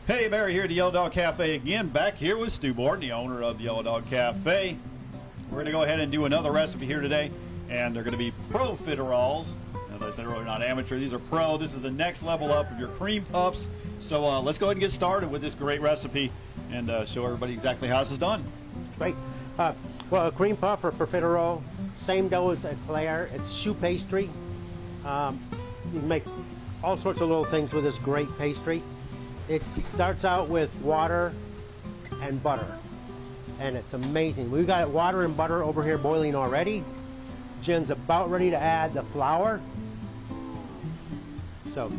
Hey, Barry here at the Yellow Dog Cafe again, back here with Stu Borden, the owner of the Yellow Dog Cafe. We're going to go ahead and do another recipe here today, and they're going to be Profiteroles. As I said earlier, not amateur, these are pro. This is the next level up of your cream puffs. So let's go ahead and get started with this great recipe and show everybody exactly how this is done. Great. Well, a cream puff or profiterole, same dough as eclair. It's choux pastry. You can make all sorts of little things with this great pastry. It starts out with water and butter, and it's amazing. We've got water and butter over here boiling already. Jen's about ready to add the flour. So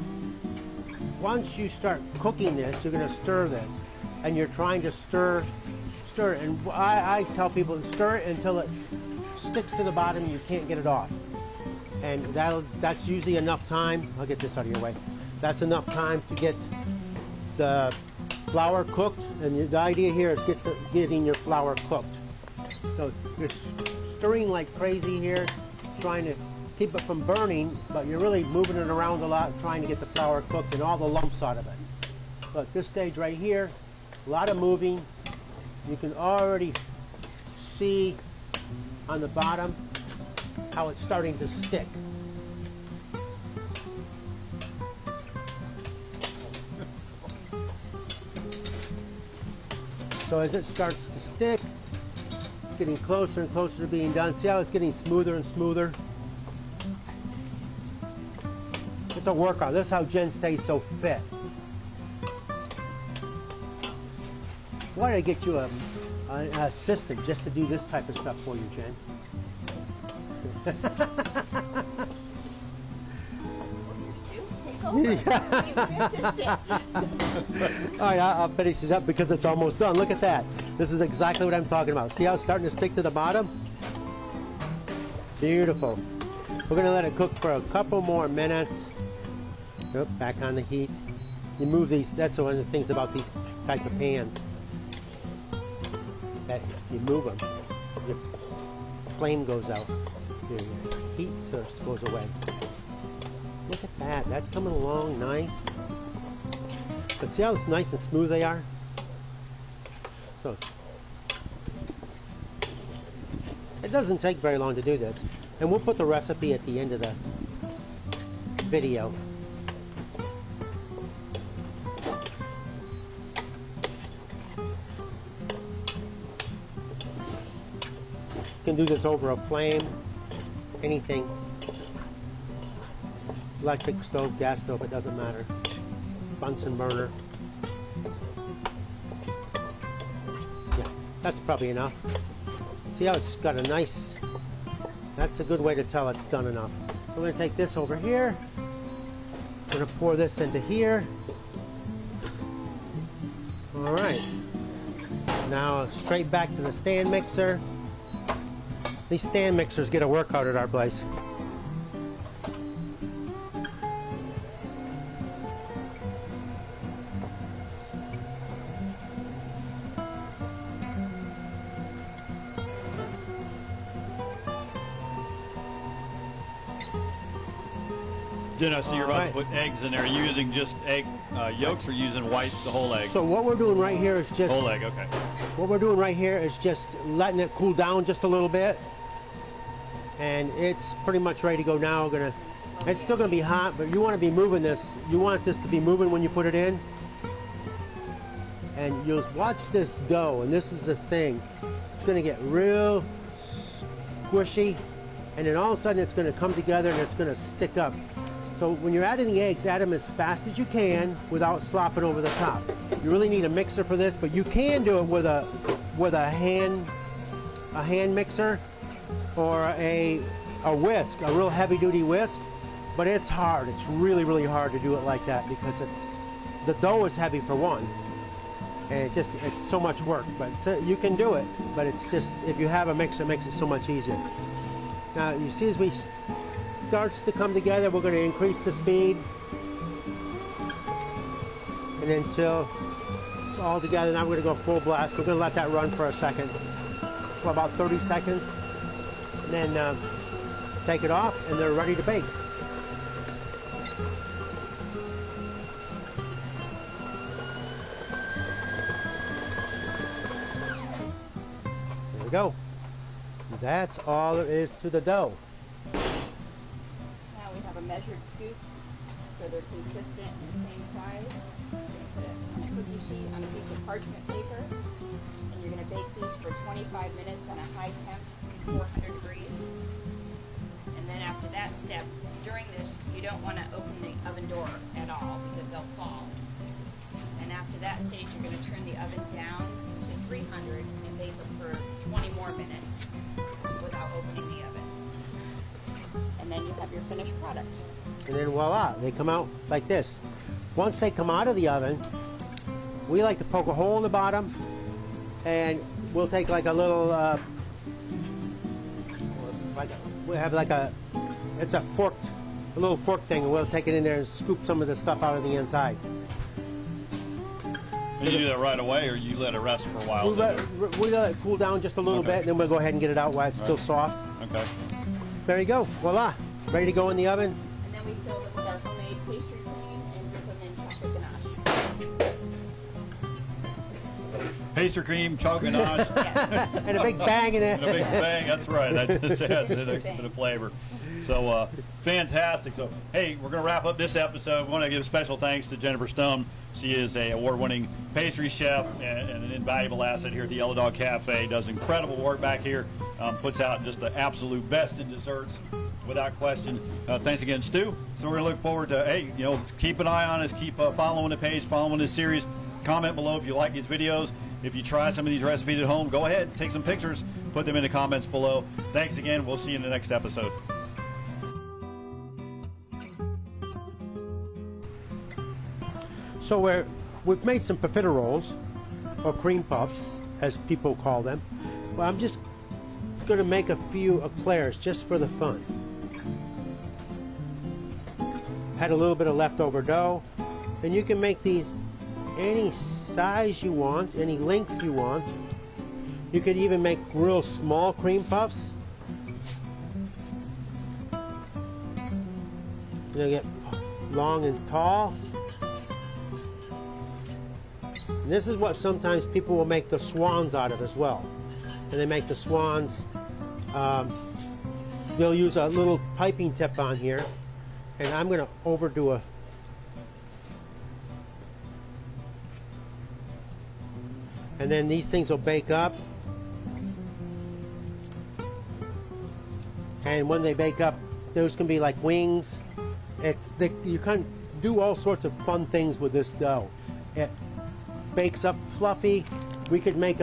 once you start cooking this, you're going to stir this, and you're trying to stir it. And I tell people to stir it until it sticks to the bottom and you can't get it off. And that's usually enough time. I'll get this out of your way. That's enough time to get the flour cooked, and the idea here is getting your flour cooked. So you're stirring like crazy here, trying to keep it from burning, but you're really moving it around a lot, trying to get the flour cooked and all the lumps out of it. So at this stage right here, a lot of moving. You can already see on the bottom how it's starting to stick. So as it starts to stick, it's getting closer and closer to being done. See how it's getting smoother and smoother? It's a workout. This is how Jen stays so fit. Why did I get you an assistant just to do this type of stuff for you, Jen? All right, I'll finish it up because it's almost done. Look at that. This is exactly what I'm talking about. See how it's starting to stick to the bottom? Beautiful. We're going to let it cook for a couple more minutes. Oh, back on the heat. You move these. That's one of the things about these type of pans. That you move them, your flame goes out. Your heat source goes away. Look at that. That's coming along nice. But see how nice and smooth they are? So it doesn't take very long to do this. And we'll put the recipe at the end of the video. You can do this over a flame, anything. Electric stove, gas stove, it doesn't matter. Bunsen burner. Yeah, that's probably enough. See how it's got a nice, that's a good way to tell it's done enough. We're going to take this over here. We're going to pour this into here. All right. Now straight back to the stand mixer. These stand mixers get a workout at our place. Jen, I see you're about to put eggs in there. Are you using just egg yolks or using white, the whole egg? So what we're doing right here is just... Whole egg, okay. What we're doing right here is just letting it cool down just a little bit. And it's pretty much ready to go now. It's still going to be hot, but you want to be moving this. You want this to be moving when you put it in. And you'll watch this dough, and this is the thing. It's going to get real squishy, and then all of a sudden it's going to come together and it's going to stick up. So when you're adding the eggs, add them as fast as you can without slopping over the top. You really need a mixer for this, but you can do it with a hand mixer or a whisk, a real heavy-duty whisk. But it's hard. It's really, really hard to do it like that because the dough is heavy for one, and it's so much work. But you can do it, but it's just, if you have a mixer, it makes it so much easier. Now you see, as we starts to come together, we're going to increase the speed, and until it's all together. Now we're going to go full blast. We're going to let that run for a second, for about 30 seconds, and then take it off, and they're ready to bake. go. That's all there is to the dough. Now we have a measured scoop, so they're consistent and the same size. You're going to put it on a cookie sheet on a piece of parchment paper, and you're going to bake these for 25 minutes on a high temp, 400 degrees. And then after that step, during this, you don't want to open the oven door at all because they'll fall. And after that stage, you're going to turn the oven down to 300 and bake them for 20 more minutes without opening the oven. And then you have your finished product. And then voila, they come out like this. Once they come out of the oven, we like to poke a hole in the bottom, and we'll take like a little, we have like a, it's a little fork thing, and we'll take it in there and scoop some of the stuff out of the inside. And you do that right away, or you let it rest for a while? We let it cool down just a little bit, and then we'll go ahead and get it out while it's still soft. Okay. There you go, voila, ready to go in the oven. And then we fill them with our homemade pastry cream and dip them in chocolate ganache. Pastry cream, chocolate ganache. And a big bang in it. And a big bang, that's right. That just adds a bit of flavor. So fantastic. So hey, we're going to wrap up this episode. We want to give special thanks to Jennifer Stone. She is a award-winning pastry chef and an invaluable asset here at the Yellow Dog Cafe. Does incredible work back here. Puts out just the absolute best in desserts, without question. Thanks again, Stu. So we're going to look forward to, hey, keep an eye on us. Keep following the page, following this series. Comment below if you like these videos. If you try some of these recipes at home, go ahead, take some pictures, put them in the comments below. Thanks again. We'll see you in the next episode. So we've made some profiteroles, or cream puffs, as people call them. Well, I'm just going to make a few eclairs just for the fun. Had a little bit of leftover dough, and you can make these any size you want, any length you want. You could even make real small cream puffs. You'll get long and tall. And this is what sometimes people will make the swans out of as well. And they make the swans, they'll use a little piping tip on here, and I'm going to overdo a, and then these things will bake up, and when they bake up, those can be like wings. You can do all sorts of fun things with this dough. It bakes up fluffy. We could make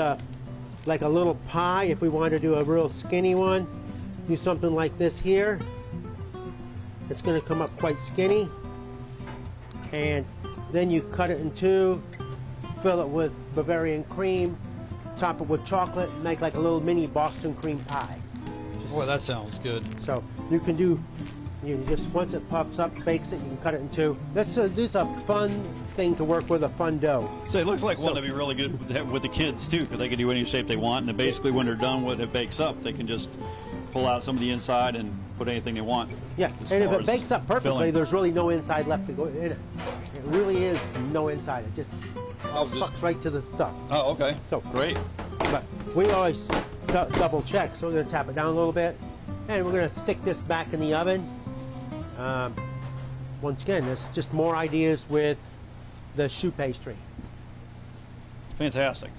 like a little pie if we wanted to do a real skinny one. Do something like this here. It's going to come up quite skinny, and then you cut it in two, fill it with Bavarian cream, top it with chocolate, and make like a little mini Boston cream pie. Boy, that sounds good. So you can do, once it pops up, bakes it, you can cut it in two. This is a fun thing to work with, a fun dough. So it looks like one that'd be really good with the kids too, because they can do any shape they want, and then basically when they're done with it bakes up, they can just pull out some of the inside and put anything they want. Yeah, and if it bakes up perfectly, filling. there's really no inside left to go in it. It really is no inside. It just sucks right to the stuff. Oh, okay. So great. But we always double check, so we're going to tap it down a little bit, and we're going to stick this back in the oven. Once again, there's just more ideas with the choux pastry. Fantastic.